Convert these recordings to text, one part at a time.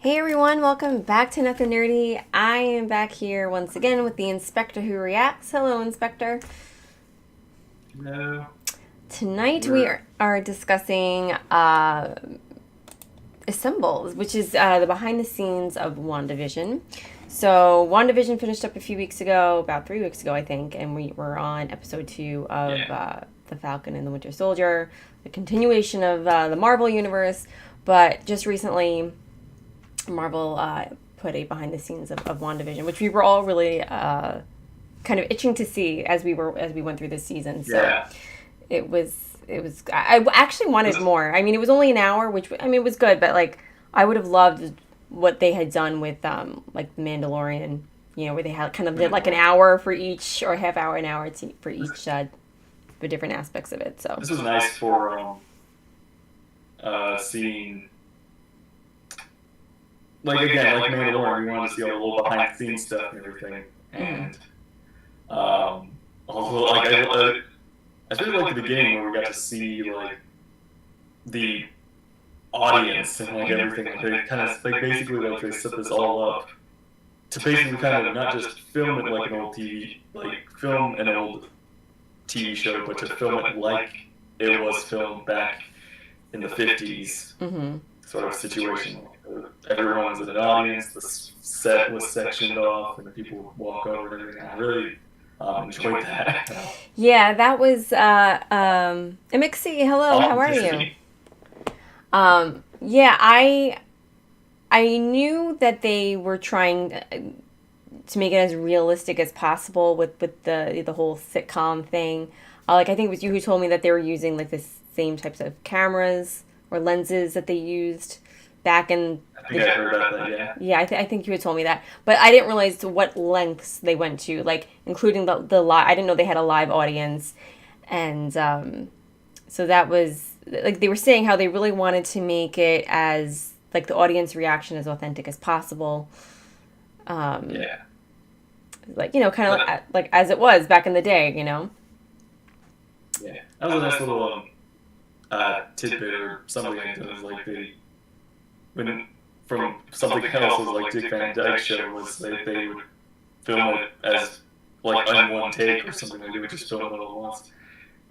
Hey everyone, welcome back to Nothing Nerdy. I am back here once again with the Inspector Who Reacts. Hello, Inspector. No, Tonight we we're are discussing Assembles, which is the behind the scenes of WandaVision. So, WandaVision finished up a few weeks ago, about 3 weeks ago, I think, and we were on episode 2 of yeah. The Falcon and the Winter Soldier, the continuation of the Marvel Universe. But just recently, Marvel put a behind the scenes of WandaVision, which we were all really kind of itching to see as we went through this season. So Yeah. I actually Was wanted this, more. I mean, it was only an hour, which I mean it was good, but like I would have loved what they had done with like the Mandalorian. You know, where they had kind of did like an hour for each, or a half hour, an hour for this, each, the different aspects of it. So this was nice for seeing, like, again, like Mandalorian, we wanted to see all the little behind the scenes stuff and everything. mhm. And also, like, I especially like the beginning where we got to see like the audience and like everything. Like they kind of like basically like they set this all up to basically kind of not just film it like an old TV, like film an old TV show, but to film it like it was filmed back in the 50s Mhm. sort of situation. Everyone was in an audience, the set was sectioned off, and the people would walk over and everything. I really enjoyed that. Yeah, that was Mixie. Hello, how are you? Authenticity. Yeah, I knew that they were trying to make it as realistic as possible with the whole sitcom thing. Like I think it was you who told me that they were using like the same types of cameras or lenses that they used back in I think the I heard about that, yeah. yeah, I think you had told me that, but I didn't realize what lengths they went to, like including the live. I didn't know they had a live audience, and so that was like they were saying how they really wanted to make it as like the audience reaction as authentic as possible. Um, Yeah. like you know, kind of But like as it was back in the day, you know. yeah, that was a nice little tidbit or something like that. Was like they when from something else was like Dick Van Dyke show was they would film it as like in one take or something. Like they would just film it all at once.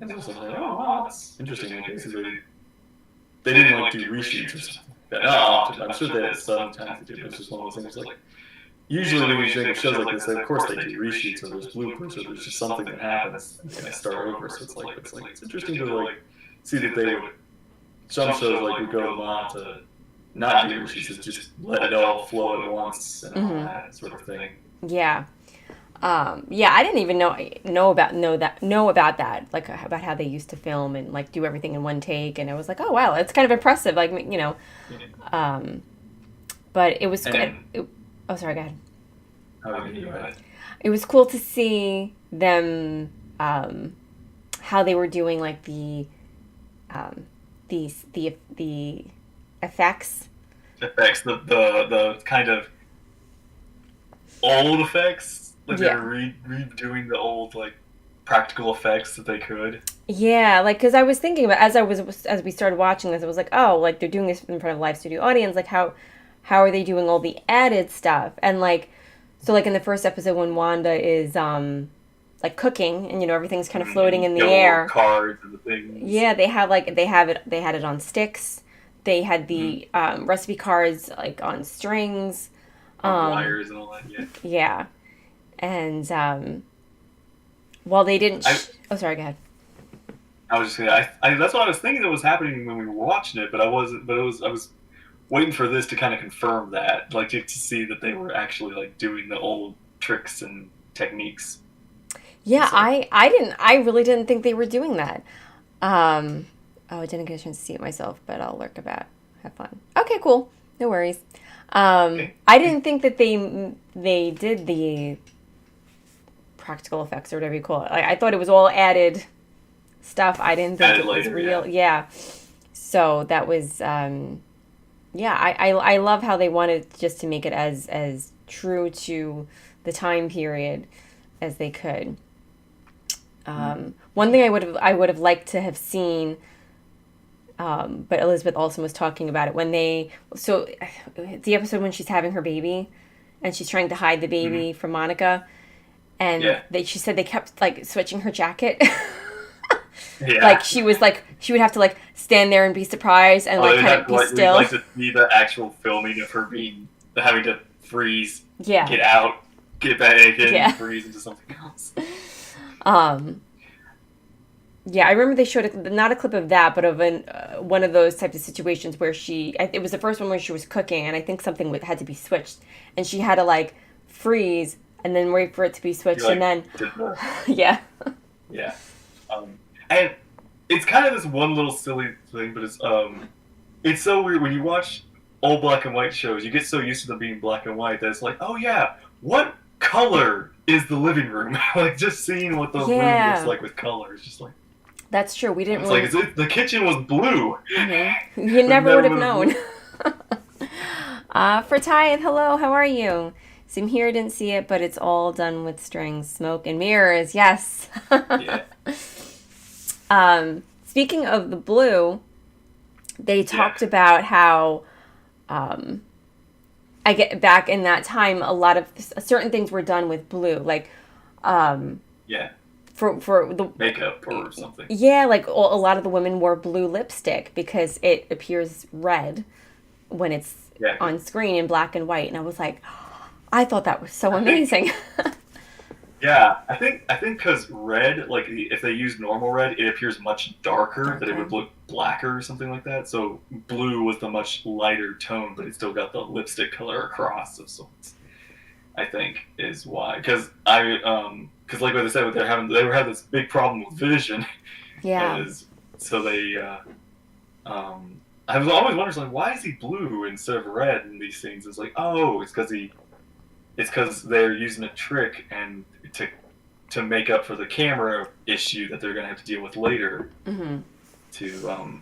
And it was like, oh wow, that's interesting. Like basically they didn't like do reshoots or something. But not often. I'm sure that sometimes they do. But it's just one of those things. Like usually when you think of shows like this, of course they do reshoots or there's bloopers or there's just something that happens and they start over. So it's interesting to like see that they would some shows like would go on to not do reshoots, is just let it all flow at once and all Hmm. that sort of thing. Yeah. Yeah, I didn't even know about that, like about how they used to film and like do everything in one take, and I was like, oh wow, it's kind of impressive, like you know. Yeah. Um, but it was And oh sorry, go ahead. how do you go ahead? It was cool to see them how they were doing like um, the effects. Effects, the kind of old effects, like they Yeah. were redoing the old like practical effects that they could. Yeah, like because I was thinking about as we started watching this, I was like, oh, like they're doing this in front of a live studio audience. Like how are they doing all the added stuff? And like so like in the first episode when Wanda is like cooking and you know everything's kind of floating in The the old air. cards and the things, Yeah, they had it on sticks. They had the recipe cards like on strings. on Um, wires and all that. Yeah, yeah, and while they didn't. I Oh, sorry. Go ahead. I was just gonna, that's what I was thinking that was happening when we were watching it, but I wasn't. But I was waiting for this to kind of confirm that, like to see that they were actually like doing the old tricks and techniques. Yeah, So I really didn't think they were doing that. Um, oh, I didn't get a chance to see it myself, but I'll lurk about. Have fun. Okay, cool. No worries. okay. I didn't think that they did the practical effects or whatever you call it. I thought it was all added stuff. I didn't think Added it was later, yeah. real. Yeah. So that was yeah, I love how they wanted just to make it as true to the time period as they could. One thing I would have liked to have seen But Elizabeth Olsen was talking about it the episode when she's having her baby and she's trying to hide the baby from Monica, and she said they kept like switching her jacket. Yeah. Like she would have to like stand there and be surprised and like kind of be still. We'd like to see the actual filming of her having to freeze, get out, get back in, freeze into something else. Yeah, I remember they showed not a clip of that, but of one of those types of situations where it was the first one where she was cooking, and I think something had to be switched, and she had to like freeze and then wait for it to be switched, and then yeah. And it's kind of this one little silly thing, but it's so weird when you watch old black and white shows. You get so used to them being black and white that it's like, oh yeah, what color is the living room? Like just seeing what the room looks like with color is just like. That's true. We didn't. It's like the kitchen was blue. Mm-hmm. You never would have known. For Tithe, hello. How are you? Sim here didn't see it, but it's all done with strings, smoke, and mirrors. Yes. Yeah. Speaking of the blue, they talked about how, I get back in that time, a lot of certain things were done with blue, like, for the makeup or something. Yeah, like a lot of the women wore blue lipstick because it appears red when it's on screen in black and white, and I was like, I thought that was so amazing. Yeah, I think because red, like if they use normal red, it appears much darker, that it would look blacker or something like that. So blue was the much lighter tone, but it still got the lipstick color across of sorts. I think is why, because like what they said, they were having this big problem with vision. Yeah. So they, I was always wondering, like, why is he blue instead of red in these things? It's like, oh, it's because they're using a trick and to make up for the camera issue that they're going to have to deal with later. Mm-hmm. To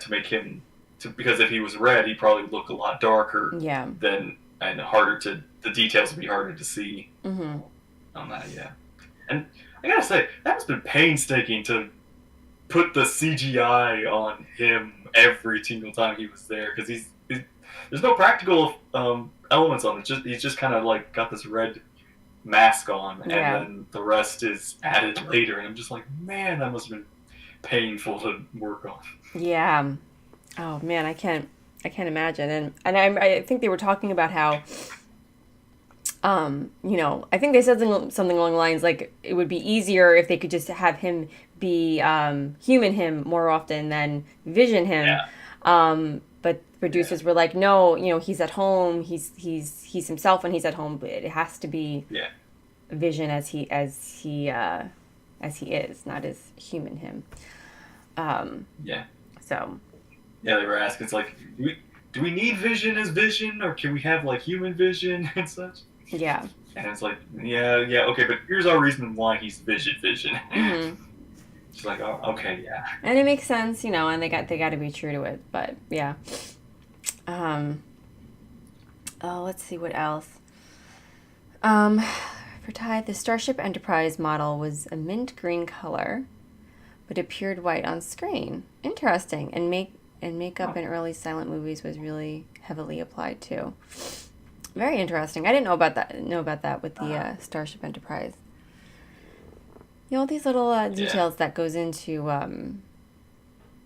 make him because if he was red, he'd probably look a lot darker. Yeah. And the details would be harder to see. Mm-hmm. On that. Yeah. And I gotta say, that has been painstaking to put the CGI on him every single time he was there, because there's no practical elements on it. He's just kind of like got this red mask on, and then the rest is added later. And I'm just like, man, that must have been painful to work on. Yeah. Oh man, I can't imagine. And I think they were talking about how, I think they said something along the lines like it would be easier if they could just have him be human him more often than vision him. Yeah. But producers were like, no, he's at home. He's himself when he's at home. But it has to be vision as he is, not as human him. So. Yeah, they were asking. It's like, do we need vision as vision, or can we have like human vision and such? Yeah. And it's like, yeah, okay, but here's our reason why he's vision. Mm-hmm. It's like, oh, okay, yeah. And it makes sense, and they got to be true to it, but yeah. Let's see what else. For Ty, the Starship Enterprise model was a mint green color, but appeared white on screen. Interesting. And makeup in early silent movies was really heavily applied too. Very interesting. I didn't know about that with the Starship Enterprise. All these little details that goes into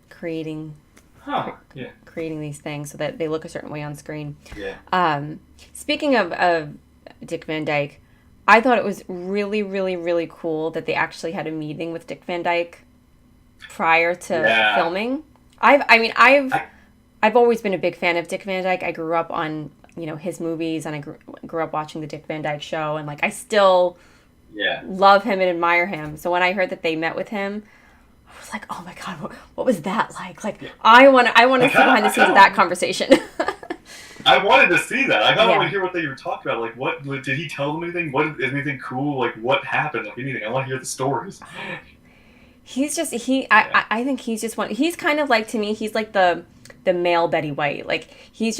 creating these things so that they look a certain way on screen. Yeah. Speaking of Dick Van Dyke, I thought it was really, really, really cool that they actually had a meeting with Dick Van Dyke prior to filming. I've always been a big fan of Dick Van Dyke. I grew up on his movies, and I grew up watching the Dick Van Dyke Show, and I still love him and admire him. So when I heard that they met with him, I was like, oh my god, what was that like? I want to see behind the scenes of that conversation. I wanted to see that. I want to hear what they were talking about. What did he tell them anything? Anything cool? What happened? Anything? I want to hear the stories. He's just I think he's just one. He's kind of like, to me, he's like the male Betty White. He's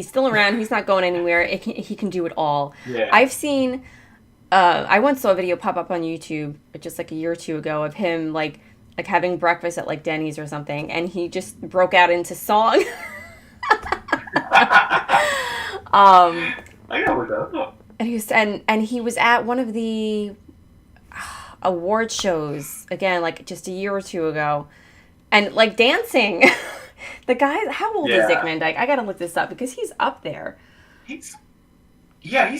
still around. He's not going anywhere. He can do it all. Yeah. I've seen. I once saw a video pop up on YouTube just a year or two ago of him like having breakfast at like Denny's or something, and he just broke out into song. um, I got with that. and he was at one of the award shows again, like just a year or two ago, and like dancing. The guy, how old is Dick Van Dyke? I gotta look this up because he's up there. He's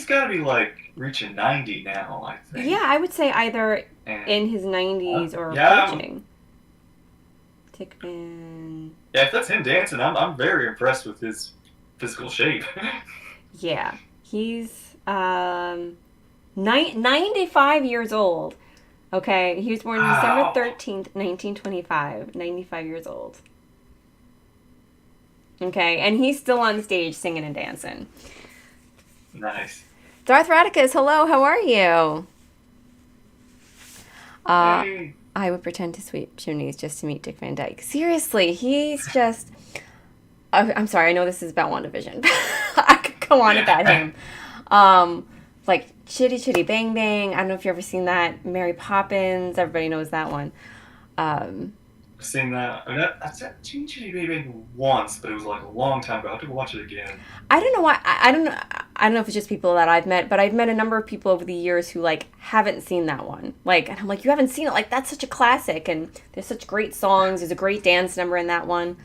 got to be like reaching 90 now, I think. Yeah, I would say either in his 90s or approaching. Dick Van. Yeah, if that's him dancing, I'm very impressed with his physical shape. Yeah, he's 95 years old. Okay, he was born December 13th, 1925. 95 years old. Okay, and he's still on stage singing and dancing. Nice. Darth Radicus, hello, how are you? Hey. I would pretend to sweep chimneys just to meet Dick Van Dyke. Seriously, he's just... I'm sorry, I know this is about WandaVision. I could go on about him. Like, Chitty Chitty Bang Bang. I don't know if you've ever seen that. Mary Poppins. Everybody knows that one. I've seen that. I've seen Chitty Chitty Bang Bang once, but it was like a long time ago. I have to watch it again. I don't know why. I don't know. I don't know if it's just people that I've met, but I've met a number of people over the years who like haven't seen that one. Like, and I'm like, you haven't seen it? Like, that's such a classic, and there's such great songs. There's a great dance number in that one.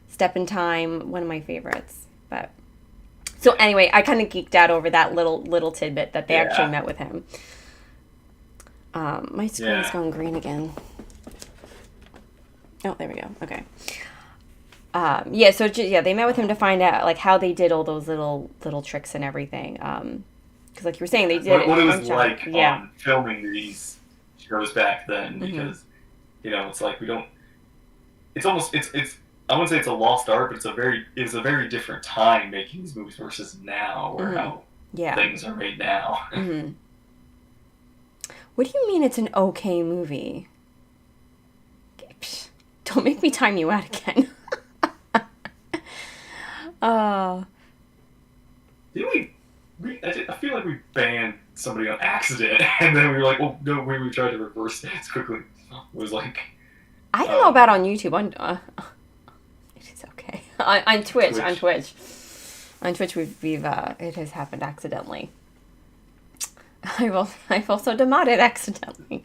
Step in Time, one of my favorites. But so anyway, I kind of geeked out over that little tidbit that they actually met with him. My screen's going green again. Oh, there we go. Okay. So they met with him to find out like how they did all those little tricks and everything. Because like you were saying, they did what it was like on filming these shows back then. Because it's like we don't. It's almost it's. I wouldn't say it's a lost art, but it's a very different time making these movies versus now, or how things are made now. Mm-hmm. What do you mean it's an okay movie? Don't make me time you out again. Didn't we? I feel like we banned somebody on accident, and then we were like, "Oh no!" We tried to reverse it as quickly. It was like I don't know about on YouTube. It is okay. On Twitch. On Twitch, we've it has happened accidentally. I've also demoted accidentally.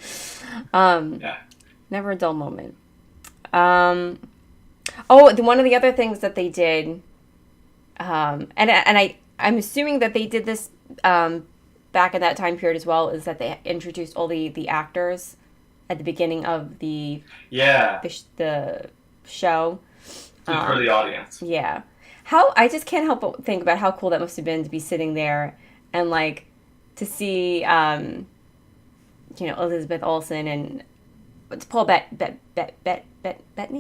Never a dull moment. One of the other things that they did, and I'm assuming that they did this back in that time period as well, is that they introduced all the actors at the beginning of the show. For the audience. Yeah. I just can't help but think about how cool that must have been to be sitting there and like to see Elizabeth Olsen and it's Paul Bettany?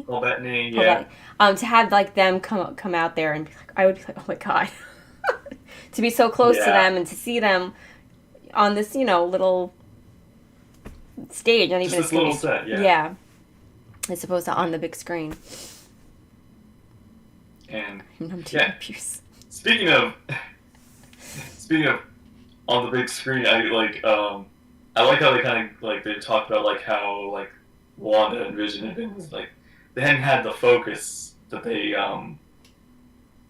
Paul Bettany, yeah. To have like them come out there and be like, I would be like, oh my god. To be so close to them and to see them on this, little stage, not even just this little set, yeah. As opposed to on the big screen. And speaking of on the big screen, I like how they kind of like they talked about like how like Wanda and Vision had been like they hadn't had the focus that they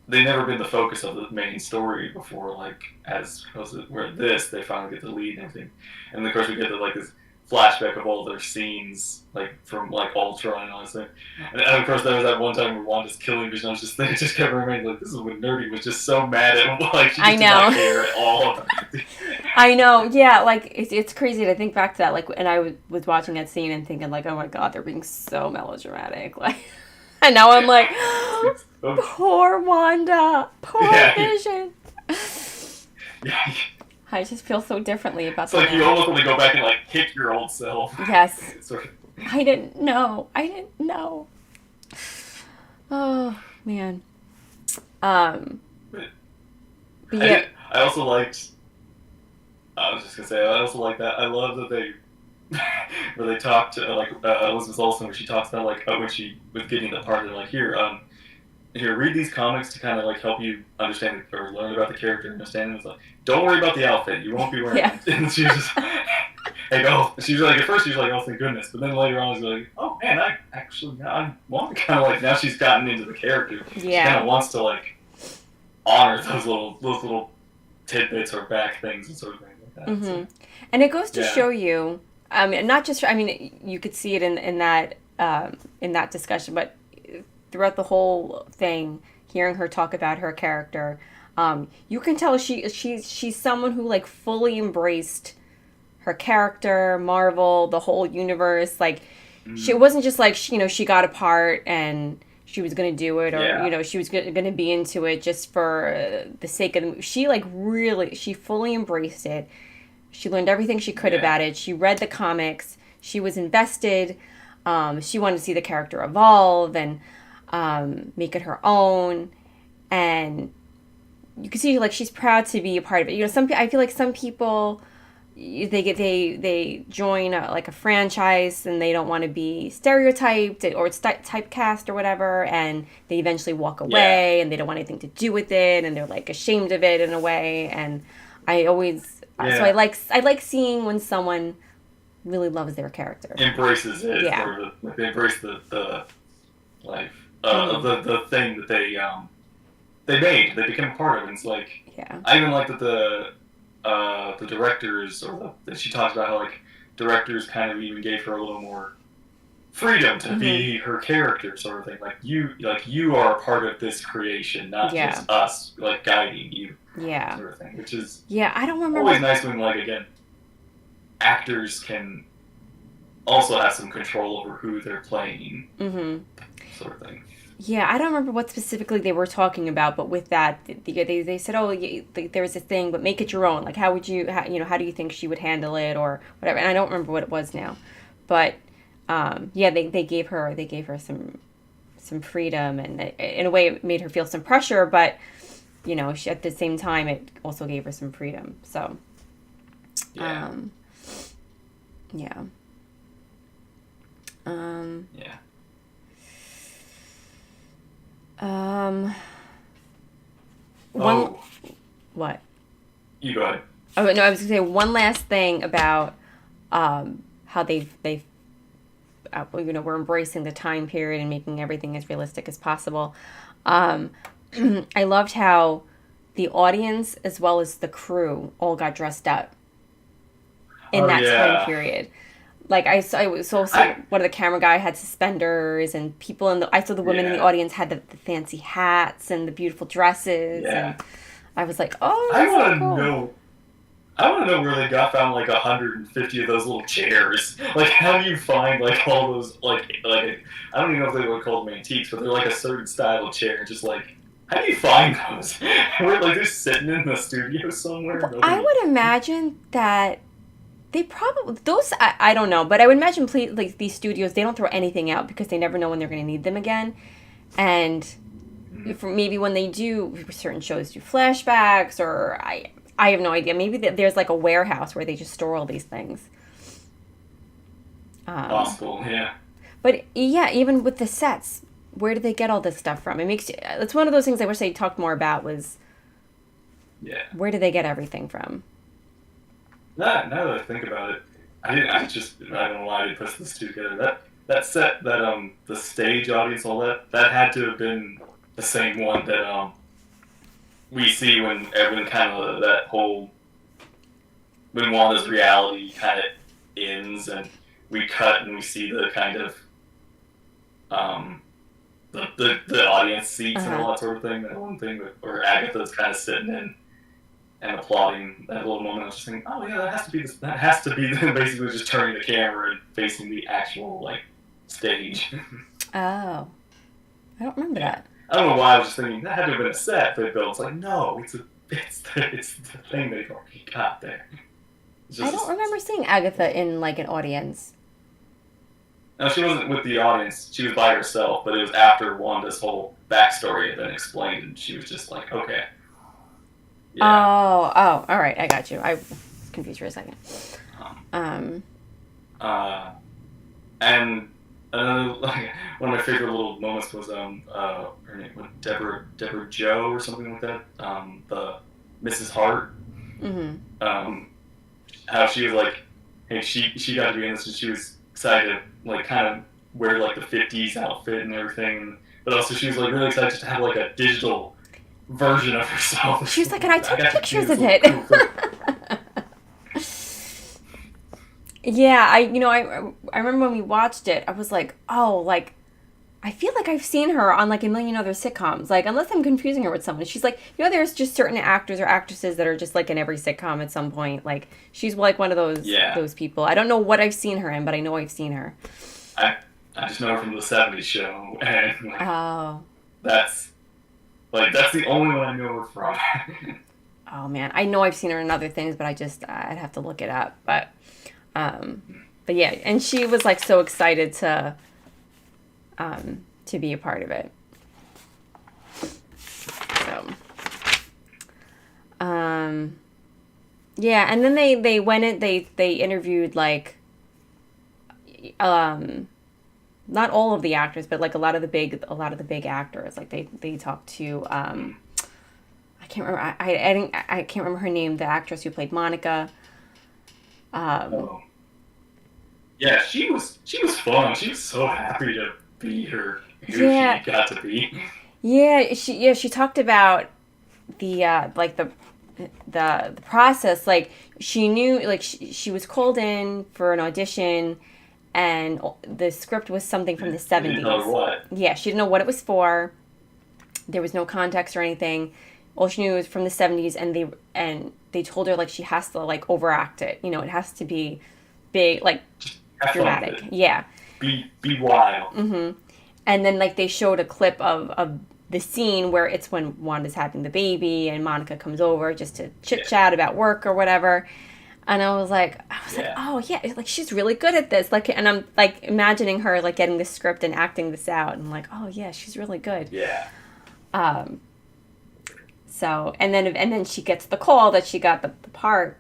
never been the focus of the main story before, like as opposed to where this they finally get the lead and everything, and of course we get like this flashback of all their scenes, like from like Ultron and all this thing. And of course there was that one time where Wanda's killing Vision. I was just thinking, just kept reminding like this is when Nerdy was just so mad at like she just did not care at all. I know, yeah, like it's crazy to think back to that. Like, and I was watching that scene and thinking like, oh my god, they're being so melodramatic. Like, and now I'm like, poor Wanda, poor Vision. Yeah. I just feel so differently about that. It's like you almost want to go back and like kick your old self. Yes. I didn't know. Oh man. But yeah. I also liked. I was just gonna say I also like that. I love that they where they talked to like Elizabeth Olsen, where she talks about like when she was getting the part. They're like, here, read these comics to kind of like help you understand or learn about the character and understand it. It's like, don't worry about the outfit. You won't be wearing it. And she was just, she's like, at first she's like, oh, thank goodness. But then later on, she's like, oh, man, I want to kind of like, now she's gotten into the character. Yeah. She kind of wants to like honor those little tidbits or back things and sort of things like that. Mm-hmm. So, and it goes to show you, not just, you could see it in that discussion, but throughout the whole thing, hearing her talk about her character, you can tell she's someone who like fully embraced her character, Marvel, the whole universe. Like, it wasn't just like she got a part and she was gonna do it, or she was gonna be into it just for the sake of the movie. She fully embraced it. She learned everything she could about it. She read the comics. She was invested. She wanted to see the character evolve and make it her own. And you can see like she's proud to be a part of it. I feel like some people, they join like a franchise and they don't want to be stereotyped or typecast or whatever, and they eventually walk away and they don't want anything to do with it, and they're like ashamed of it in a way. And so I like seeing when someone really loves their character, embraces it, or they embrace the life, the thing that they made, they became a part of. And it's like, I even like that the directors, or that she talks about how like directors kind of even gave her a little more freedom to be her character, sort of thing. Like you are a part of this creation, not just us like guiding you, sort of thing. Which is I don't remember. Always nice when like again, actors can also have some control over who they're playing, sort of thing. Yeah, I don't remember what specifically they were talking about, but with that, they said, oh, there was a thing, but make it your own. Like, how do you think she would handle it, or whatever? And I don't remember what it was now, but they gave her some freedom, and in a way, it made her feel some pressure, but she, at the same time, it also gave her some freedom. So, yeah. What? You go ahead. Oh no, I was gonna say one last thing about how they've we're embracing the time period and making everything as realistic as possible. I loved how the audience as well as the crew all got dressed up in that time period. Like I saw one of the camera guy had suspenders, and people I saw the women in the audience had the fancy hats and the beautiful dresses, and I was like, oh, that's so cool. I want to know where they found like 150 of those little chairs. Like, how do you find like all those like I don't even know if they were called antiques, but they're like a certain style of chair. Just like, how do you find those? Like they're sitting in the studio somewhere. Well, I would imagine that. They probably, I don't know, but I would imagine like these studios, they don't throw anything out because they never know when they're going to need them again. And maybe when they do, certain shows do flashbacks, or I have no idea. Maybe there's like a warehouse where they just store all these things. Possible, yeah. But even with the sets, where do they get all this stuff from? It's one of those things I wish they talked more about was, where do they get everything from? Now that I think about it, I don't know why I didn't put this two together. That set, the stage audience, all that had to have been the same one that we see when everyone kind of that whole when Wanda's reality kind of ends, and we cut and we see the kind of the audience seats and all that sort of thing. That one thing where Agatha's kind of sitting in and applauding that little moment. I was just thinking, oh yeah, that has to be them basically just turning the camera and facing the actual like stage. Oh, I don't remember that. I don't know why I was just thinking that had to have been a set they built. It's like, no, it's the thing they already got there. I don't remember seeing Agatha in like an audience. No, she wasn't with the audience. She was by herself, but it was after Wanda's whole backstory had been explained, and she was just like, okay. Yeah. Oh, all right, I got you. I was confused for a second. And another, like, one of my favorite little moments was her name was Deborah Jo or something like that. The Mrs. Hart. Mm-hmm. How she was like, and she got to be in this, and she was excited to like kind of wear like the '50s outfit and everything, but also she was like really excited to have like a digital version of herself. She was like, "Can I take pictures of it?" Yeah, I remember when we watched it, I was like, oh, like, I feel like I've seen her on like a million other sitcoms. Like, unless I'm confusing her with someone. She's like, there's just certain actors or actresses that are just like in every sitcom at some point. Like, she's like one of those people. I don't know what I've seen her in, but I know I've seen her. I just know her from the '70s show, and like, that's the only one I know her from. Oh man, I know I've seen her in other things, but I'd have to look it up. But yeah, and she was like so excited to be a part of it. So, yeah, and then they went in, they interviewed like, not all of the actors, but like a lot of the big actors. Like they talked to, I can't remember, I can't remember her name, the actress who played Monica. Yeah, she was fun. She was so happy to be who she got to be. Yeah, she talked about the like the process. Like she knew, like she was called in for an audition, and the script was something from the '70s. Didn't know what. Yeah, she didn't know what it was for. There was no context or anything. All she knew was from the '70s, and they told her like she has to like overact it. It has to be big, like dramatic. Yeah. Be wild. Mm-hmm. And then like they showed a clip of the scene where it's when Wanda's having the baby and Monica comes over just to chit chat about work or whatever. And I was like, oh yeah, like she's really good at this. Like, and I'm like imagining her like getting the script and acting this out, and like, oh yeah, she's really good. Yeah. So and then she gets the call that she got the part,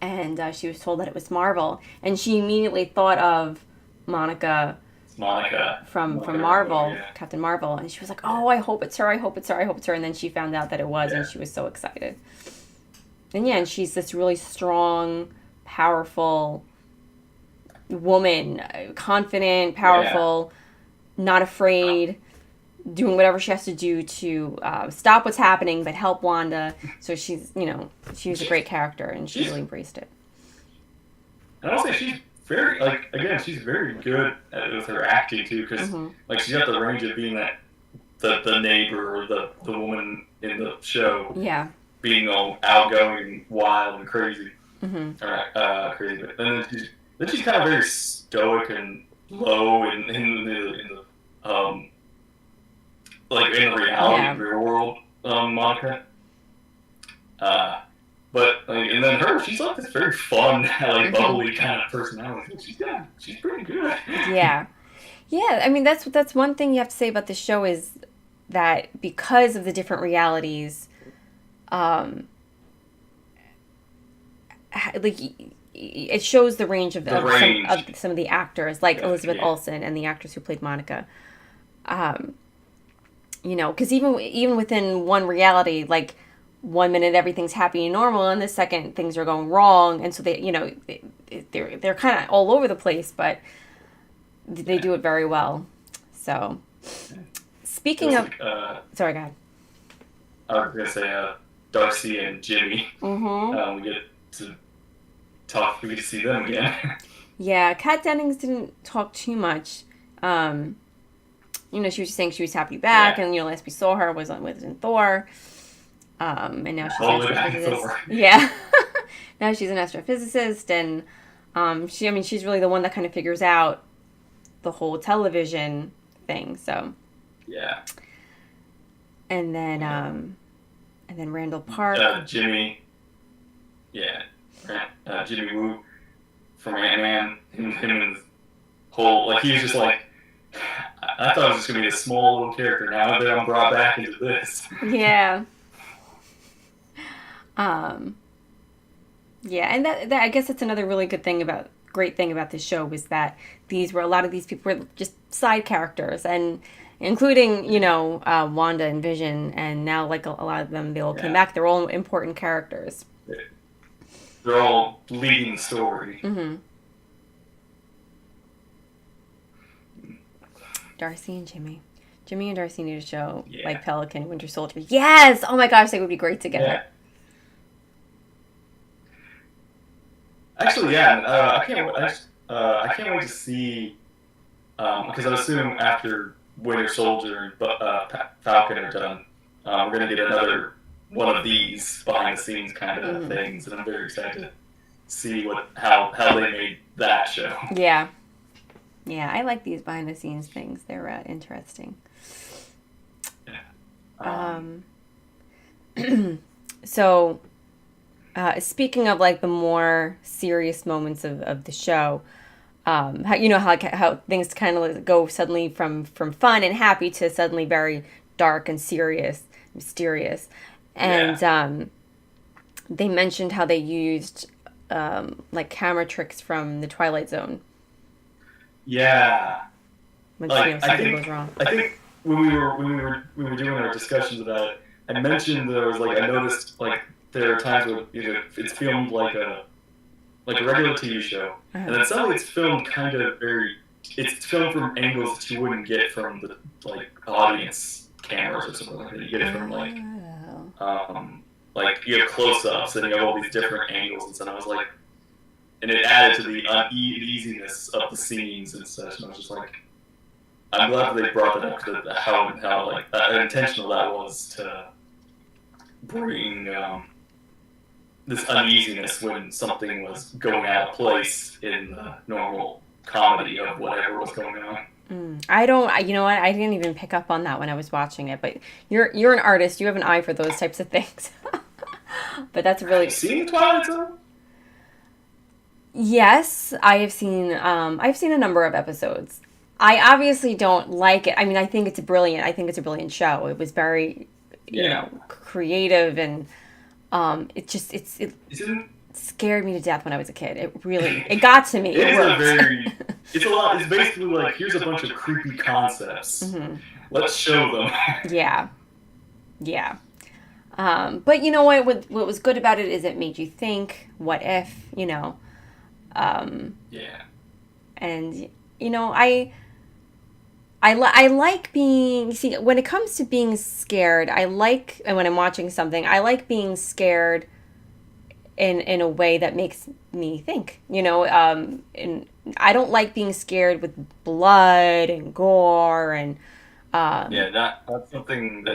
and she was told that it was Marvel, and she immediately thought of Monica from Marvel, yeah. Captain Marvel, and she was like, oh, I hope it's her, I hope it's her, and then she found out that it was, and she was so excited. And yeah, and she's this really strong, powerful woman, confident, powerful, not afraid, doing whatever she has to do to stop what's happening, but help Wanda. So she's, she was a great character, and she really embraced it. And I'll say she's very, like, again, she's very good with her acting too, because like she's got the range of being that the neighbor or the woman in the show, being all outgoing, wild, and crazy, crazy. But then she's kind of very stoic and low in the like in reality, real world, Monica. But like, and then she's like this very fun, like bubbly kind of personality. She's pretty good. Yeah. I mean, that's one thing you have to say about this show is that because of the different realities, like it shows the range of some of the actors, like Elizabeth Olsen and the actress who played Monica. Because even within one reality, like 1 minute everything's happy and normal, and the second things are going wrong, and so they're kind of all over the place, but they do it very well. So, speaking of, sorry, go ahead. I was gonna say Darcy and Jimmy. We get to talk. We get to see them again. Yeah, Kat Dennings didn't talk too much. She was just saying she was happy back, and last we saw her was in Thor. And now she's an astrophysicist. Yeah. Now she's an astrophysicist, and she's really the one that kind of figures out the whole television thing. So. Yeah. And then Randall Park. Jimmy. Yeah. Jimmy Woo from Ant-Man. Him and his whole, like, he was just like, I thought it was just going to be a small little character. Now that I'm brought back into this. Yeah. Yeah, and that I guess that's another really great thing about this show was that a lot of these people were just side characters, and including, Wanda and Vision, and now like a lot of them, they all came back. They're all important characters. they're all leading the story. Mm-hmm. Darcy and Jimmy. Jimmy and Darcy need a show like Pelican and Winter Soldier. Yes! Oh my gosh, they would be great together. Yeah. Actually, yeah. I can't wait to see. Because I assume after Winter Soldier and Falcon are done, we're gonna get another one of these behind the scenes kind of things, and I'm very excited to see how they made that show. Yeah. Yeah, I like these behind the scenes things. They're interesting. Yeah. So, speaking of like the more serious moments of the show, how things kind of go suddenly from fun and happy to suddenly very dark and serious, mysterious, and they mentioned how they used like camera tricks from the Twilight Zone. Yeah. When something goes wrong. I think when we were doing our discussions about it, I mentioned there was like I noticed like there are times where it's filmed like a regular TV show, and then suddenly it's filmed kind of it's filmed from angles that you wouldn't get from the like audience cameras or something like that. You get it from like you have close-ups and you have all these different angles, and I was like. And it added to the uneasiness of the scenes and such. And I was just like, I'm glad that they brought that up because how like intentional that was to bring this uneasiness when something was going out of place in the normal comedy of whatever was going on. I don't. You know what? I didn't even pick up on that when I was watching it. But you're an artist. You have an eye for those types of things. But that's really. Have you seen Twilight Zone? Yes, I have seen. I've seen a number of episodes. I obviously don't like it. I mean, I think it's brilliant. I think it's a brilliant show. It was very, creative, and it scared me to death when I was a kid. It got to me. It's a lot. It's basically like here's a bunch of creepy concepts. Mm-hmm. Let's show them. Yeah. But you know what? What was good about it is it made you think. What if? And I like being, when it comes to being scared, and when I'm watching something, I like being scared in a way that makes me think, and I don't like being scared with blood and gore and that's something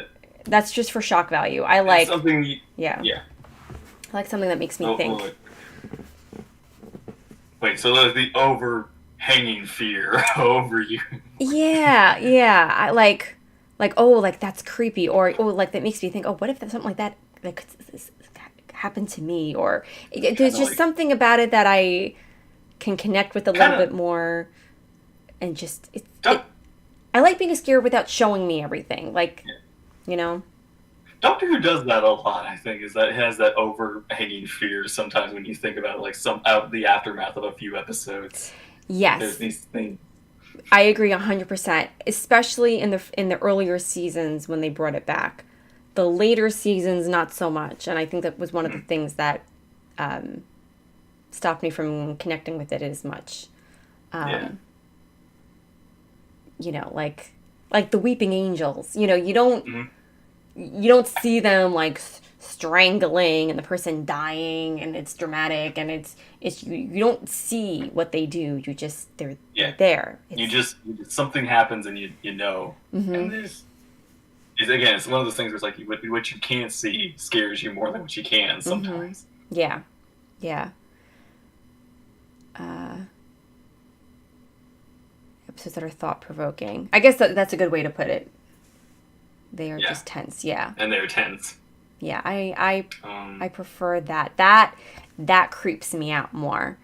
that's just for shock value. I like something I like something that makes me think. Wait, so there's the overhanging fear over you. Yeah. I like, that's creepy, or like that makes me think, what if something like that could happen to me, or there's just something about it that I can connect with a little bit more, and just I like being scared without showing me everything, Doctor Who does that a lot, I think, is that it has that overhanging fear sometimes when you think about it, like the aftermath of a few episodes. Yes. There's these things. I agree 100%, especially in the earlier seasons when they brought it back. The later seasons, not so much, and I think that was one of the things that stopped me from connecting with it as much. Like the Weeping Angels. You don't see them like strangling and the person dying and it's dramatic and it's you don't see what they do. They're there. Something happens and you know. Mm-hmm. And it's one of those things where it's like what you can't see scares you more than what you can sometimes. Mm-hmm. Yeah. Episodes that are thought-provoking. I guess that's a good way to put it. They are just tense, yeah. And they're tense. Yeah, I prefer that. That creeps me out more.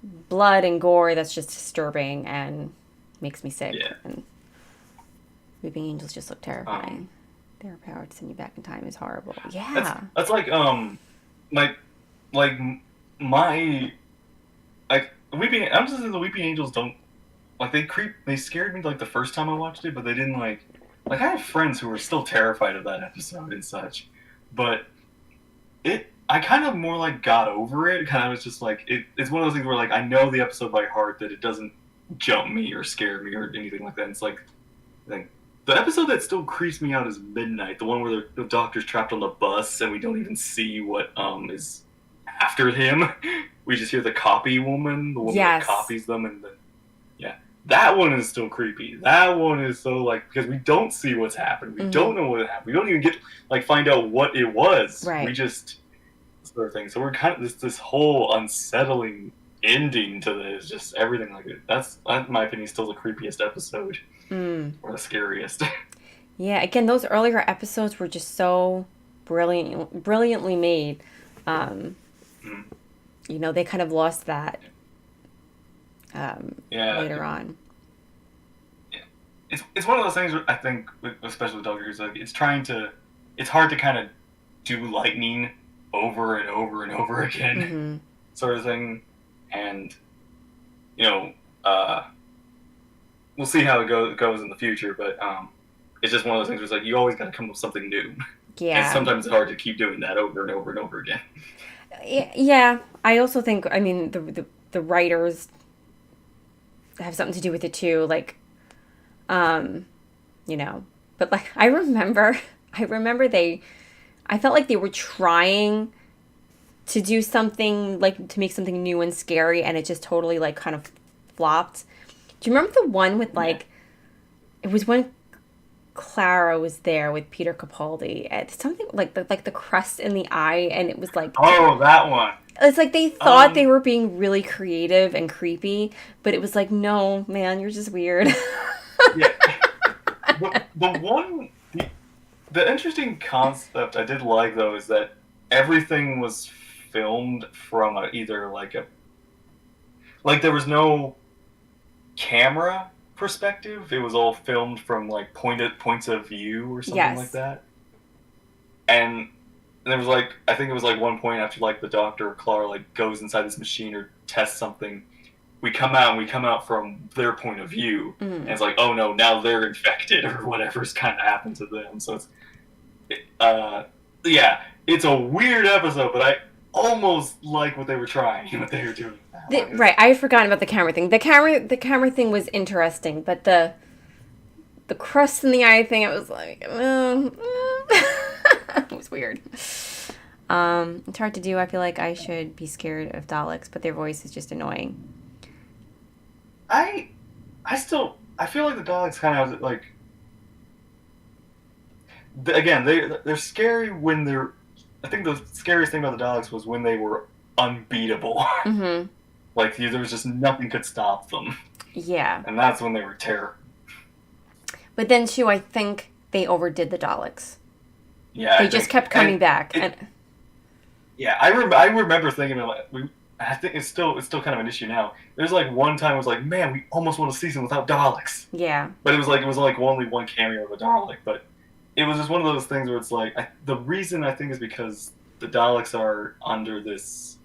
Blood and gore, that's just disturbing and makes me sick. Yeah. And Weeping Angels just look terrifying. Their power to send you back in time is horrible. Yeah. That's like Weeping. I'm just saying the Weeping Angels don't like they scared me like the first time I watched it, but they didn't like I have friends who are still terrified of that episode and such, but I kind of more like got over it. Kind of was just like it's one of those things where like I know the episode by heart, that it doesn't jump me or scare me or anything like that. It's like the episode that still creeps me out is Midnight, the one where the doctor's trapped on the bus and we don't even see what is after him. We just hear the copy woman, the woman that copies them, and then that one is still creepy. That one is so like, because we don't see what's happened. We don't know what happened. We don't even get like find out what it was. Right. We just sort of thing. So we're kind of this whole unsettling ending to this. Just everything like it. That's in my opinion still the creepiest episode or the scariest. Yeah. Again, those earlier episodes were just so brilliantly made. You know, they kind of lost that. Later on. It's one of those things where I think, especially with Doctor Who, like it's hard to kind of do lightning over and over and over again, sort of thing, and you know, we'll see how it goes in the future, but it's just one of those things where it's like you always got to come up with something new. Yeah. And sometimes it's hard to keep doing that over and over and over again. Yeah, I also think, I mean, the writers have something to do with it too, like, you know, but like I remember I felt like they were trying to do something, like to make something new and scary, and it just totally like kind of flopped. Do you remember the one with like, it was when Clara was there with Peter Capaldi, and something like the crust in the eye, and it was like, oh, that one. It's like they thought they were being really creative and creepy, but it was like, no, man, you're just weird. Yeah. The interesting concept I did like, though, is that everything was filmed from either like there was no camera perspective. It was all filmed from like points of view or something like that. And there was like, I think it was like one point after like the Doctor or Clara like goes inside this machine or tests something, we come out from their point of view, and it's like, oh no, now they're infected or whatever's kind of happened to them. So it's a weird episode, but I almost like what they were doing. Right, I had forgotten about the camera thing. The camera thing was interesting, but the crust in the eye thing, I was like, it was weird. It's hard to do. I feel like I should be scared of Daleks, but their voice is just annoying. I feel like the Daleks kind of have like, again, they're scary when they're. I think the scariest thing about the Daleks was when they were unbeatable. Like there was just nothing could stop them. Yeah. And that's when they were terrible. But then too, I think they overdid the Daleks. Yeah. They just kept coming back. Yeah, I remember thinking I think it's still kind of an issue now. There's like one time I was like, man, we almost won a season without Daleks. Yeah. But it was like only one cameo of a Dalek, but it was just one of those things where it's like the reason I think is because the Daleks are under this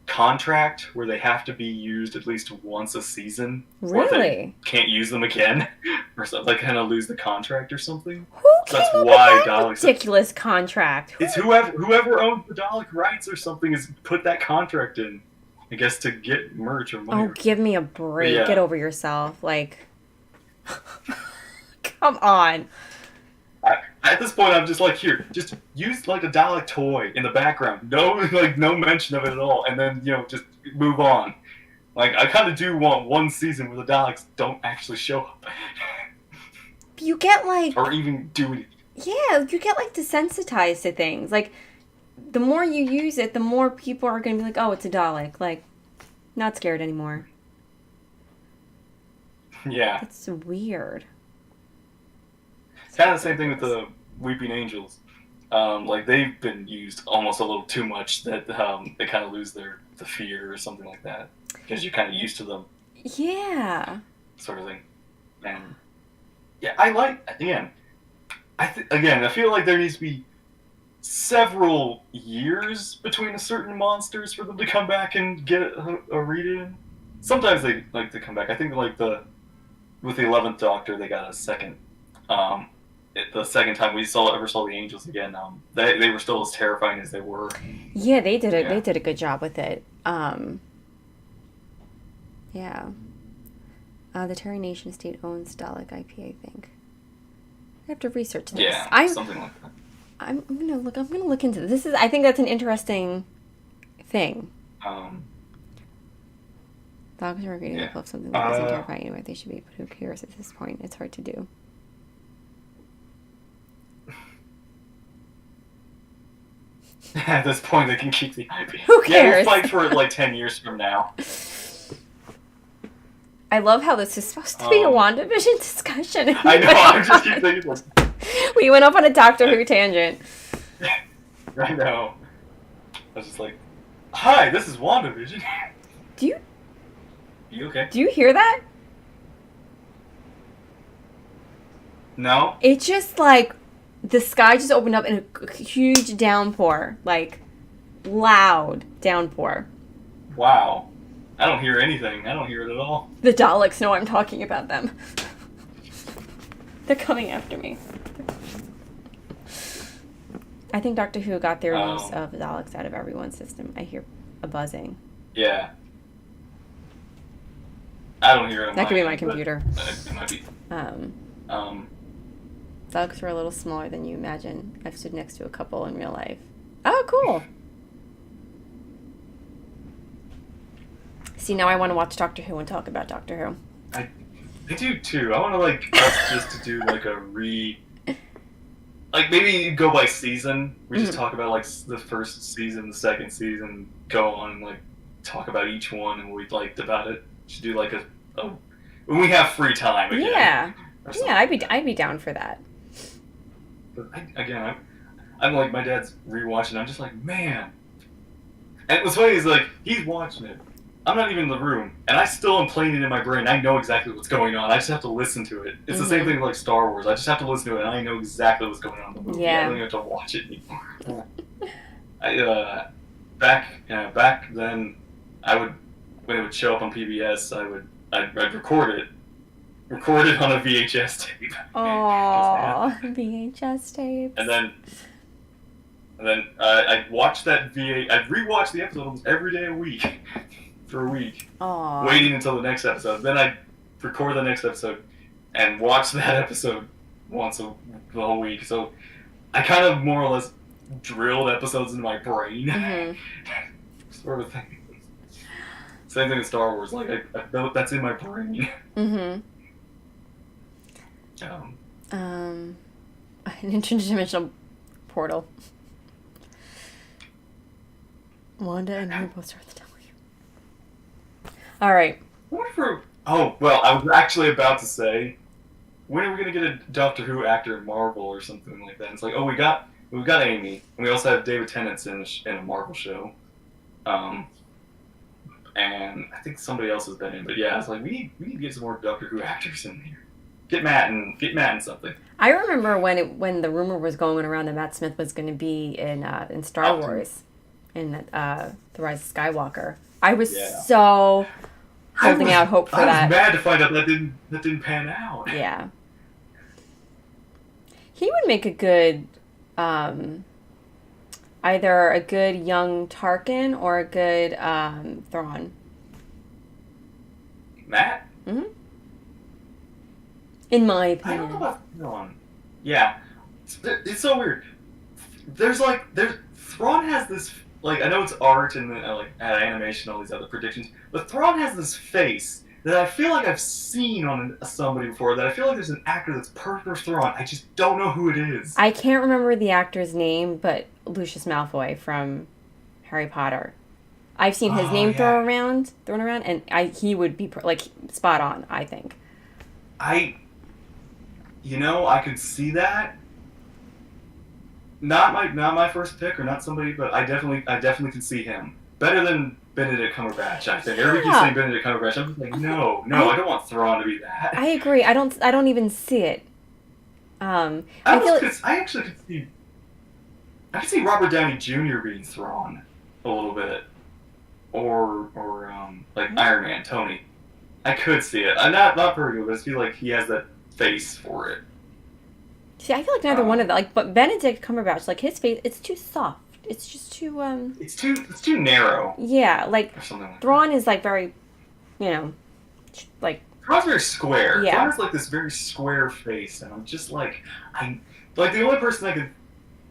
contract where they have to be used at least once a season. Really? Or they can't use them again, or something. They kind of lose the contract or something. That's why Daleks. Ridiculous contract. It's whoever owns the Dalek rights or something has put that contract in, I guess, to get merch or money. Oh, give me a break. Yeah. Get over yourself. Like, come on. At this point, I'm just like, here, just use like a Dalek toy in the background. No mention of it at all, and then just move on. Like, I kind of do want one season where the Daleks don't actually show up. You get like, or even do it. Yeah, you get like desensitized to things. Like, the more you use it, the more people are going to be like, oh, it's a Dalek. Like, not scared anymore. Yeah. It's weird. Kind of the same thing with the Weeping Angels. Like they've been used almost a little too much that they kind of lose the fear or something like that because you're kind of used to them. Yeah. Sort of thing. And yeah, I like I feel like there needs to be several years between certain monsters for them to come back and get a read in. Sometimes they like to come back. I think like with the 11th Doctor they got a second the second time we ever saw the angels again, they were still as terrifying as they were. Yeah, they did it. Yeah. They did a good job with it. Yeah. The Terry Nation State owns Dalek IP, I think. I have to research this. Yeah, something like that. I'm gonna look into this. I think that's an interesting thing. Dogs are reading of something that isn't terrifying anyway. They should be, but who cares at this point? It's hard to do. At this point, they can keep the IP. Who cares? Yeah, we'll fight for it like 10 years from now. I love how this is supposed to be a WandaVision discussion. I know, I just keep thinking this. We went off on a Doctor Who tangent. I know. I was just like, hi, this is WandaVision. You okay? Do you hear that? No. It just like, the sky just opened up in a huge downpour. Like, loud downpour. Wow. I don't hear anything. I don't hear it at all. The Daleks know I'm talking about them. They're coming after me. I think Doctor Who got their use of Daleks out of everyone's system. I hear a buzzing. Yeah. I don't hear it. That could be my computer. It might be. Daleks were a little smaller than you imagine. I've stood next to a couple in real life. Oh, cool. See, now I want to watch Doctor Who and talk about Doctor Who. I do too. I want to like us just to do like like maybe go by season. We just talk about like the first season, the second season, go on and like talk about each one and what we liked about it. Should do like a when we have free time again. Yeah. Yeah, I'd be down for that. But I'm like, my dad's rewatching. I'm just like, man. And what's funny is like he's watching it. I'm not even in the room, and I still am playing it in my brain. I know exactly what's going on. I just have to listen to it. It's the same thing like Star Wars. I just have to listen to it, and I know exactly what's going on in the movie. Yeah. I don't even have to watch it anymore. Back then, when it would show up on PBS, I'd record it on a VHS tape. Oh, VHS tapes. And then I'd watch that I'd rewatch the episode almost every day a week. For a week. Aww. Waiting until the next episode. Then I'd record the next episode and watch that episode once the whole week. So I kind of more or less drilled episodes into my brain. Mm-hmm. Sort of thing. Same thing with Star Wars. Like, that's in my brain. Mm-hmm. An interdimensional portal. Wanda and her both start with the W. All right. Oh, well, I was actually about to say, when are we going to get a Doctor Who actor in Marvel or something like that? And it's like, oh, we've got Amy, and we also have David Tennant's in a Marvel show. And I think somebody else has been in, but yeah, it's like, we need to get some more Doctor Who actors in here. Get Matt in something. I remember when the rumor was going around that Matt Smith was going to be in Star Wars, in The Rise of Skywalker. I was so holding out hope for that. I was mad to find out that didn't pan out. Yeah. He would make a good, either a good young Tarkin or a good Thrawn. Matt? Mm-hmm. In my opinion. I don't know about Thrawn. Yeah. It's so weird. Thrawn has this, like, I know it's art and animation, all these other predictions, but Thrawn has this face that I feel like I've seen on somebody before, that I feel like there's an actor that's perfect for Thrawn. I just don't know who it is. I can't remember the actor's name, but Lucius Malfoy from Harry Potter. I've seen his name thrown around, and he would be spot on, I think. I could see that. Not my first pick, or not somebody, but I definitely can see him better than Benedict Cumberbatch. I think everybody keeps saying Benedict Cumberbatch. I'm just like, no, I don't want Thrawn to be that. I agree. I don't even see it. I actually could see. I could see Robert Downey Jr. being Thrawn a little bit, or like Iron Man, Tony. I could see it. I'm not very good, but I feel like he has that face for it. See, I feel like neither one of them. Like, but Benedict Cumberbatch, like his face, it's too soft. It's just too. It's too narrow. Yeah, like Thrawn is like very, like. Thrawn's very square. Yeah. Thrawn has like this very square face, and I'm just like like the only person I could.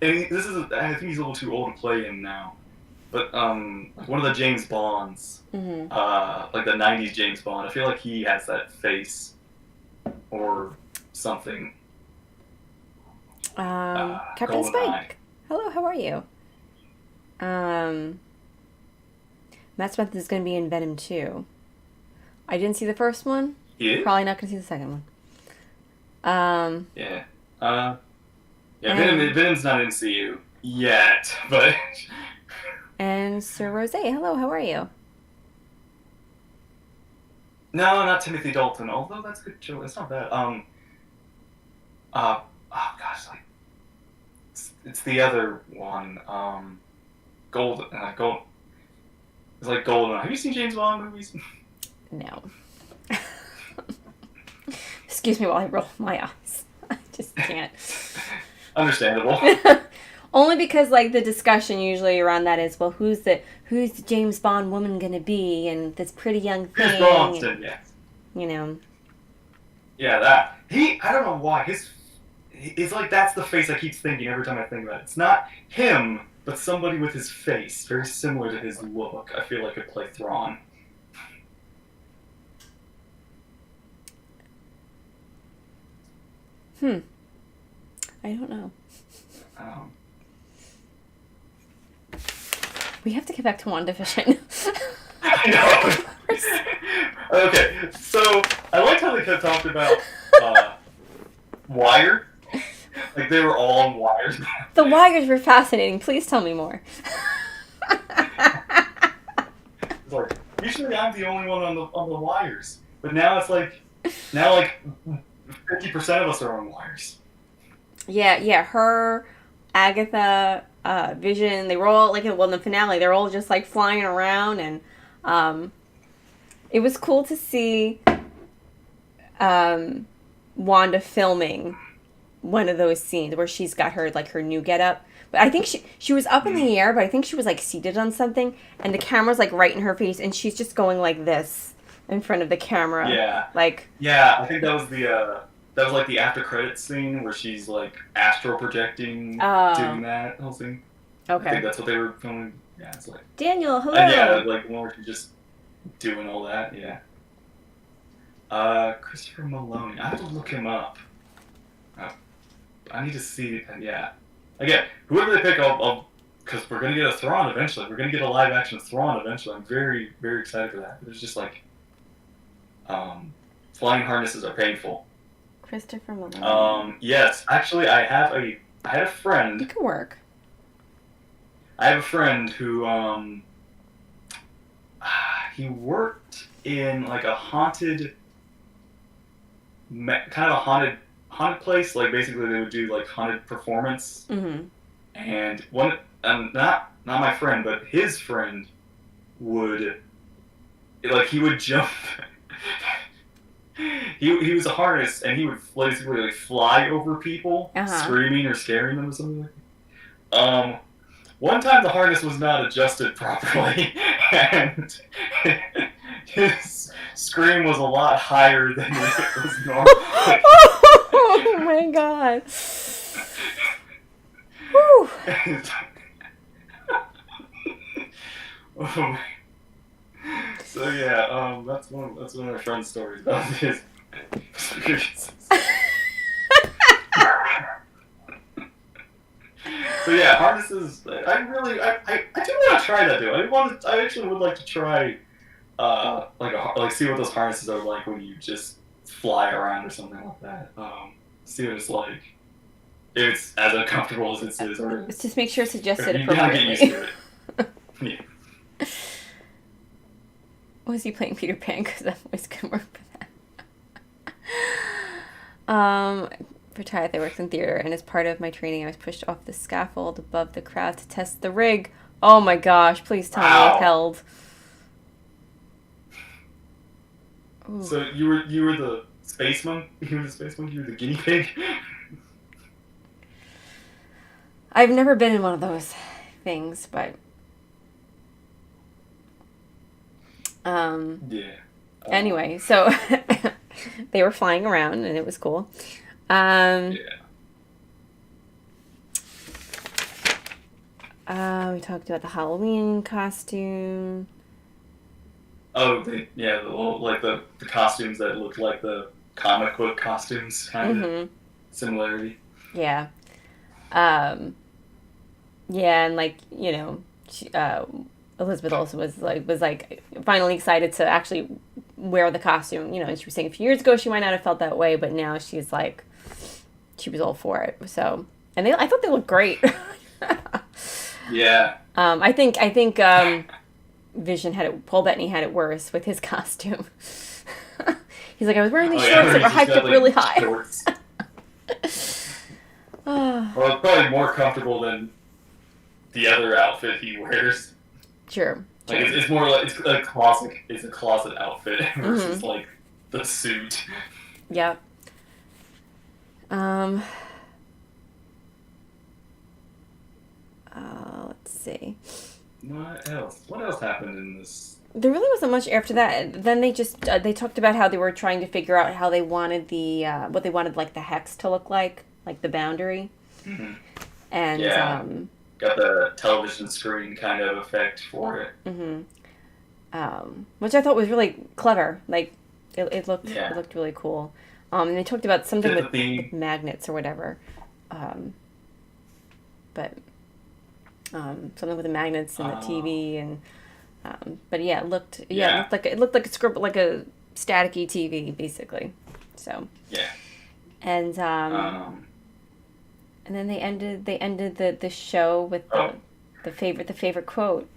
And this is I think he's a little too old to play him now, but like one of the James Bonds, like the '90s James Bond. I feel like he has that face, or something. Captain Spike. Hello, how are you? Matt Smith is going to be in Venom 2. I didn't see the first one. Yeah. Probably not going to see the second one. Yeah. Venom's not in CU yet, but. And Sir Rose, hello, how are you? No, not Timothy Dalton. Although that's a good choice. It's not bad. Oh gosh, like it's the other one. Gold. It's like Golden. Have you seen James Bond movies? No. Excuse me while I roll my eyes. I just can't. Understandable. Only because like the discussion usually around that is, well, who's the James Bond woman gonna be, and this pretty young thing. Chris Boston, yes. Yeah, that I don't know why it's like that's the face I keep thinking every time I think about it. It's not him, but somebody with his face very similar to his look. I feel like could play Thrawn. I don't know. We have to get back to WandaVision. I know. Okay, so I liked how they kept talking about Wire. Like they were all on wires. The wires were fascinating. Please tell me more. It's like usually I'm the only one on the wires, but now it's like 50% of us are on wires. Yeah. Her, Agatha, Vision. They were all like in the finale. They're all just like flying around, and it was cool to see Wanda filming one of those scenes where she's got her new getup. But I think she was up in the air, but I think she was like seated on something, and the camera's like right in her face, and she's just going like this in front of the camera. Yeah. I think that was like the after credits scene where she's like astral projecting, doing that whole thing. Okay. I think that's what they were filming. Yeah, it's like Daniel, hello. Like one where she's just doing all that. Yeah. Christopher Maloney. I have to look him up. I need to see. Yeah. Again, whoever they pick, I'll because we're gonna get a Thrawn eventually. We're gonna get a live action Thrawn eventually. I'm very, very excited for that. There's just like, flying harnesses are painful. Christopher Maloney. Yes, actually, I had a friend. It could work. I have a friend who he worked in like a haunted place. Like basically, they would do like haunted performance. Mm-hmm. And one, not my friend, but his friend would jump. He was a harness, and he would basically like fly over people, screaming or scaring them or something like that. One time the harness was not adjusted properly, and his scream was a lot higher than it was normal. Oh my god. Whew. So yeah, that's one of my friend's stories about his experiences. So yeah, harnesses. I do want to try that though. I actually would like to try, see what those harnesses are like when you just fly around or something like that. See what it's like. If it's as uncomfortable as it is, or just make sure it's adjusted appropriately. You gotta get used to it. Yeah. Was he playing Peter Pan? Because that voice can work for that. For Twilight, I worked in theater, and as part of my training, I was pushed off the scaffold above the crowd to test the rig. Oh my gosh! Please tell me it held. Ooh. So you were the spaceman. You were the spaceman. You were the guinea pig. I've never been in one of those things, but Yeah. anyway, so they were flying around and it was cool. Yeah. We talked about the Halloween costume. Oh, the little, like the costumes that look like the comic book costumes, kind of similarity. Yeah. Yeah, and like, you know, Elizabeth also was like finally excited to actually wear the costume. You know, and she was saying a few years ago she might not have felt that way, but now she's like, she was all for it. So, and I thought they looked great. Yeah. I think Vision had it. Paul Bettany had it worse with his costume. He's like, I was wearing these shorts that were hiked up really high. Well, it's probably more comfortable than the other outfit he wears. Sure. Like it's more like it's a closet outfit versus like the suit. Yep. Let's see. What else? What else happened in this? There really wasn't much after that. Then they just they talked about how they were trying to figure out how they wanted the what they wanted like the hex to look like the boundary. Mm-hmm. And yeah. Got the television screen kind of effect for it. Which I thought was really clever. Like it looked really cool. And they talked about something with magnets or whatever. But something with the magnets and the TV and but yeah, it looked like a script, like a staticky TV basically. So yeah. And then they ended the show with the favorite quote.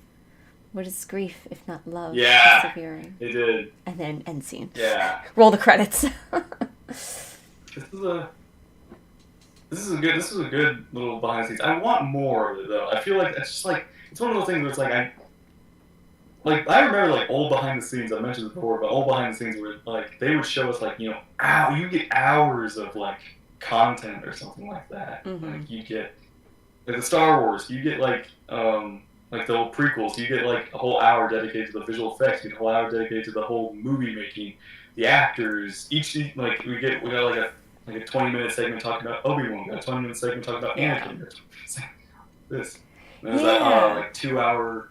What is grief if not love? Yeah, persevering? They did. And then end scene. Yeah. Roll the credits. This is a good little behind the scenes. I want more of it though. I feel like it's just like it's one of those things where it's like I remember like old behind the scenes. I mentioned it before, but old behind the scenes where like they would show us like you get hours of like content or something like that. Like you get like the Star Wars, you get like the old prequels, you get like a whole hour dedicated to the visual effects, you get a whole hour dedicated to the whole movie making, the actors. Each like we got like a 20-minute segment talking about Obi-Wan, we got a 20-minute segment talking about Anakin. This. And there's that like 2-hour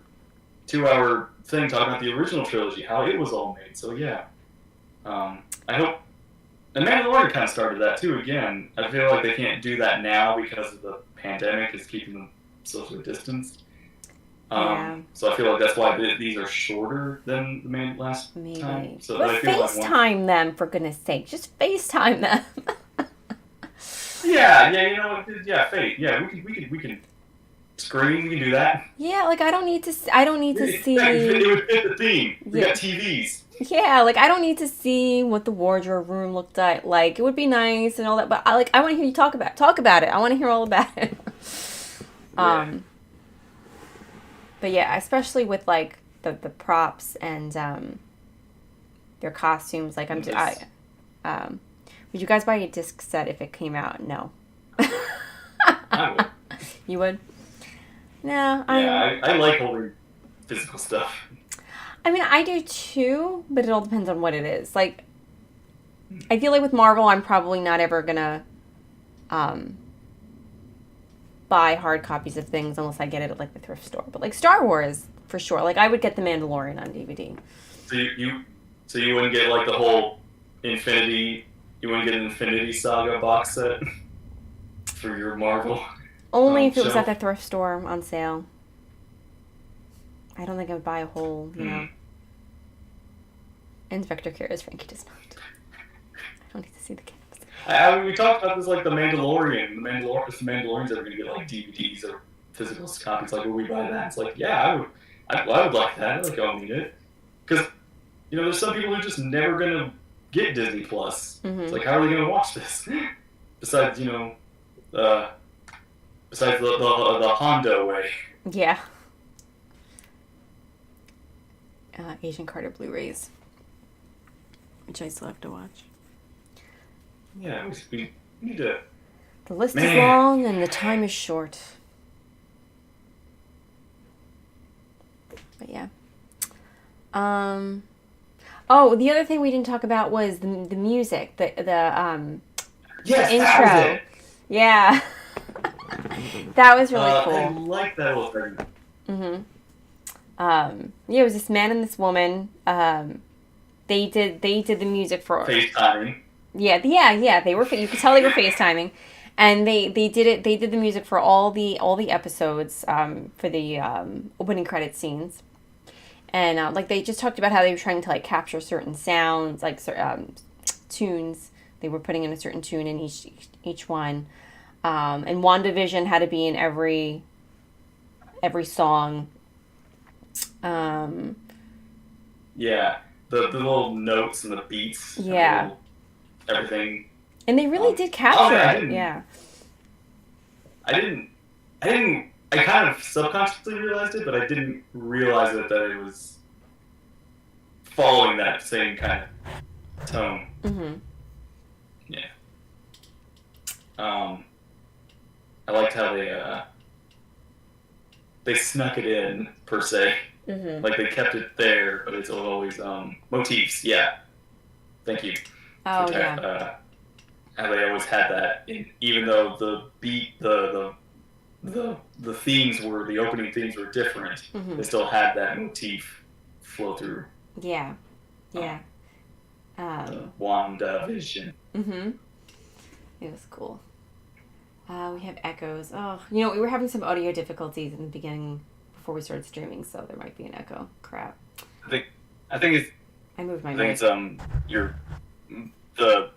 thing talking about the original trilogy, how it was all made. So yeah. I hope. And Mandalorian kind of started that too. Again, I feel like they can't do that now because of the pandemic is keeping them socially distanced. So I feel like that's why these are shorter than the last time. So but FaceTime them, for goodness sake. Just FaceTime them. Yeah, you know, fate. Yeah, we can screen. We can do that. Yeah, like I don't need to see. It would fit the theme. We got TVs. Yeah, like I don't need to see what the wardrobe room looked like. Like it would be nice and all that, but I want to hear you talk about it. I want to hear all about it. But yeah, especially with like the props and their costumes. Like would you guys buy a disc set if it came out? No. I would. You would? No. I like holding physical stuff. I mean, I do too, but it all depends on what it is. Like, I feel like with Marvel, I'm probably not ever gonna buy hard copies of things unless I get it at like the thrift store. But like Star Wars, for sure. Like I would get The Mandalorian on DVD. So you wouldn't get like the whole Infinity. You wouldn't get an Infinity Saga box set for your Marvel. Only if it was at the thrift store on sale. I don't think I would buy a whole, Inspector Kira's Frankie does not. I don't need to see the kids. I mean, we talked about this like the Mandalorian. If the Mandalorian's ever going to get like DVDs or physical copies, like would we buy that? It's like, yeah, I would like that. I'd like owning it. Because, there's some people who are just never going to get Disney Plus. It's like, how are they going to watch this? Besides, besides the Hondo way. Yeah. Agent Carter Blu-rays, which I still have to watch. Yeah, we need to... The list is long and the time is short. But yeah. Oh, the other thing we didn't talk about was the music, the Yes, intro. that was it. Yeah. That was really cool. I like that little thing. Yeah, it was this man and this woman. They did the music for FaceTiming. Yeah. They were. You could tell they were FaceTiming, and they did it. They did the music for all the episodes. For the opening credit scenes, and like they just talked about how they were trying to like capture certain sounds, like tunes. They were putting in a certain tune in each one, and WandaVision had to be in every song. Yeah, the little notes and the beats. Yeah. And everything. And they really did capture it. I kind of subconsciously realized it, but I didn't realize that it was following that same kind of tone. Mm-hmm. Yeah. I liked how they snuck it in, per se. Mm-hmm. Like they kept it there, but it's always motifs. Yeah. Thank you. Oh, yeah. How they always had that, even though the beat, the themes were, the opening themes were different, Mm-hmm. they still had that motif flow through. Yeah. WandaVision. Mm-hmm. It was cool. We have echoes. Oh, we were having some audio difficulties in the beginning before we started streaming, so there might be an echo. Crap. I think it's. I moved my I mic. think it's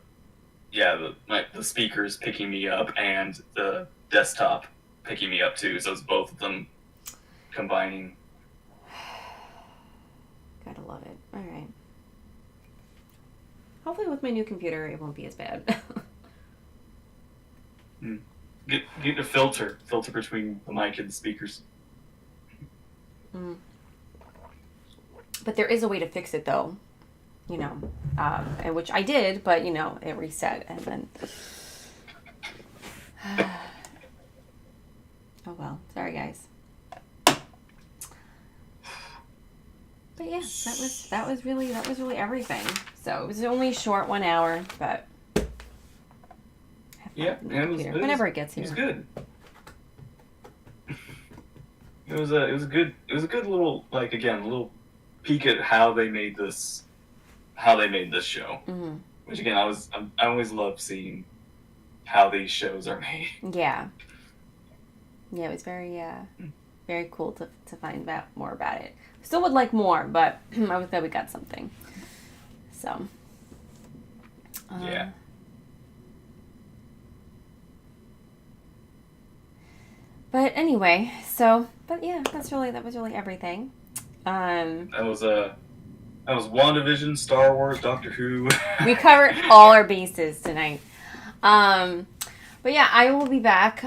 the speakers picking me up and the desktop picking me up too. So it's both of them combining. Gotta love it. All right. Hopefully, with my new computer, it won't be as bad. Get a filter between the mic and the speakers. But there is a way to fix it, though. And which I did, but it reset, and then. Oh well, sorry guys. But yeah, that was really everything. So it was only a short 1 hour, but. Yeah, whenever it gets here. It was good. It was a good little, like, again, little peek at how they made this show. Mm-hmm. Which again, I always love seeing how these shows are made. Yeah. Yeah, it was very very cool to find out more about it. Still would like more, but I was glad we got something. So. Yeah. But anyway, but yeah, that was really everything. That was WandaVision, Star Wars, Doctor Who. We covered all our bases tonight. But yeah, I will be back.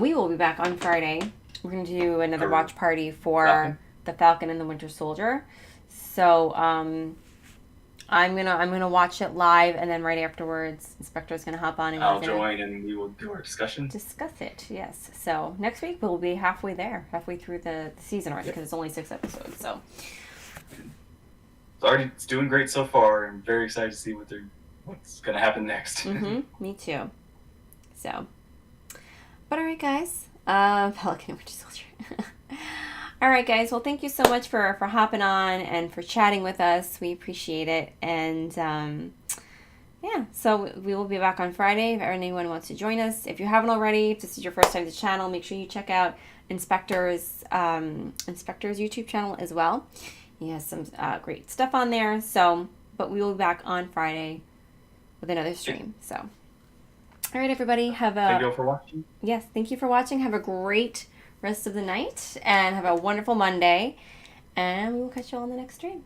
We will be back on Friday. We're gonna do another watch party for the Falcon and the Winter Soldier. So I'm gonna watch it live, and then right afterwards, Inspector's gonna hop on and I'll join, and we will do our discussion. Discuss it, yes. So next week we'll be halfway through the season already, because it's only 6 episodes. So it's doing great so far. I'm very excited to see what's gonna happen next. Mm-hmm. Me too. So, but all right, guys. Pelican and Winter Soldier. All right, guys. Well, thank you so much for hopping on and for chatting with us. We appreciate it. And yeah, so we will be back on Friday if anyone wants to join us. If you haven't already, if this is your first time to the channel, make sure you check out Inspector's YouTube channel as well. He has some great stuff on there. So, but we will be back on Friday with another stream. So, all right, everybody, Thank you all for watching. Yes, thank you for watching. Have a great rest of the night and have a wonderful Monday. And we will catch you all on the next stream.